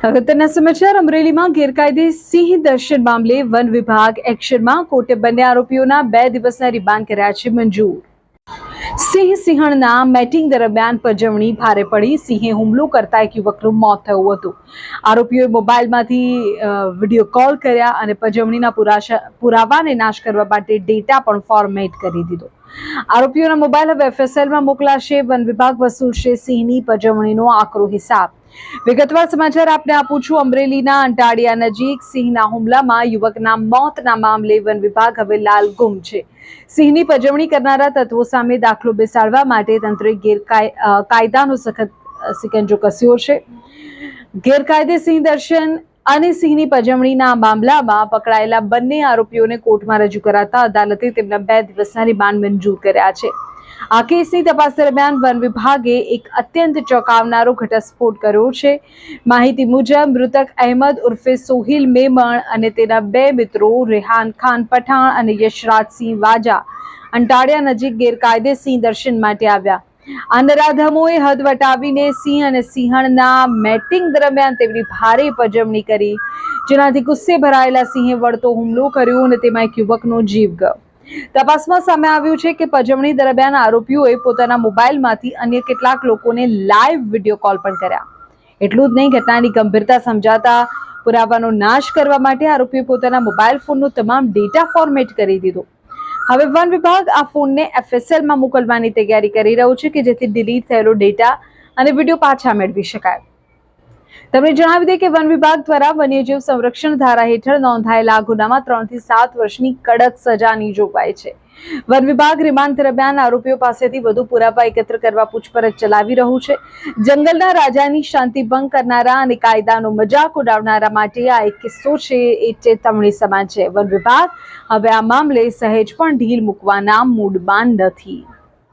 અગત્યના સમાચાર અમરેલીમાં ગેરકાયદે સિંહ દર્શન મામલે વન વિભાગ એક્શનમાં. કોર્ટે બંને આરોપીઓના 2 દિવસના રિમાન્ડ કર્યા છે મંજૂર. સિંહણના મેટિંગ દરમિયાન પજવણી ભારે પડી. સિંહે હુમલો કરતા એક યુવકનું મોત થયું હતું. આરોપીઓએ મોબાઈલમાંથી વિડીયો કોલ કર્યા અને પજવણીના પુરાવાને નાશ કરવા માટે ડેટા પણ ફોર્મેટ કરી દીધો. આરોપીઓના મોબાઈલ હવે FSLમાં મોકલાશે. વન વિભાગ વસૂલશે સિંહની પજવણીનો આકરો હિસાબ. વિગતવાર સમાચાર આપને આપું છું. અમરેલીના અંટાળિયા નજીક સિંહના હુમલામાં યુવકના મોતના મામલે વન વિભાગ હવે લાલગુમ છે. સિંહની પજવણી કરનારા તત્વો સામે દાખલો બેસાડવા માટે તંત્રે કાયદાનો સખત સિકંજો કસ્યો છે. ગેરકાયદે સિંહ દર્શન અને સિંહની પજવણીના મામલામાં પકડાયેલા બંને આરોપીઓને કોર્ટમાં રજૂ કરાતા અદાલતે તેમના 2 દિવસના રિમાન્ડ મંજૂર કર્યા છે. આ કેસની તપાસ દરમિયાન વન વિભાગે એક અત્યંત ચોંકાવનારો ઘટસ્ફોટ કર્યો છે. માહિતી મુજબ મૃતક અહેમદ ઉર્ફે સોહિલ મેમણ અને તેના 2 મિત્રો રેહાન ખાન પઠાણ અને યશરાજસિંહ વાજા અંટાળિયા નજીક ગેરકાયદે સિંહ દર્શન માટે આવ્યા. આ નરાધમોએ હદ વટાવીને સિંહ અને સિંહણના મેટિંગ દરમિયાન તેમની ભારે પજવણી કરી, જેનાથી ગુસ્સે ભરાયેલા સિંહે વળતો હુમલો કર્યો અને તેમાં એક યુવકનો જીવ ગયો. તપાસમાં સામે આવ્યું છે કે પજવણી દરમિયાન આરોપીઓએ પોતાના મોબાઈલમાંથી અન્ય કેટલાક લોકોને લાઈવ વિડીયો કોલ પણ કર્યા. એટલું જ નહીં, ઘટનાની ગંભીરતા સમજાતા પુરાવાનો નાશ કરવા માટે આરોપીએ પોતાના મોબાઈલ ફોનનો તમામ ડેટા ફોર્મેટ કરી દીધો. હવે વન વિભાગ આ ફોનને FSLમાં મોકલવાની તૈયારી કરી રહ્યું છે કે જેથી ડિલીટ થયેલો ડેટા અને વિડીયો પાછા મેળવી શકાય. તમને જણાવી દઈએ કે વન વિભાગ દ્વારા વન્યજીવ સંરક્ષણ ધારા હેઠળ નોંધાયેલા આ ગુનામાં 3 થી 7 વર્ષની કડક સજાની જોગવાઈ છે. વન વિભાગ રિમાન્ડ દરમિયાન આરોપીઓ પાસેથી વધુ પુરાવા એકત્ર કરવા પૂછપરછ ચલાવી રહ્યું છે. જંગલના રાજાની શાંતિ ભંગ કરનારા અને કાયદાનો મજાક ઉડાવનારા માટે આ એક કિસ્સો છે એ ચેતવણી સમાન છે. વન વિભાગ હવે આ મામલે સહેજ પણ ઢીલ મૂકવાના મૂડમાં નથી.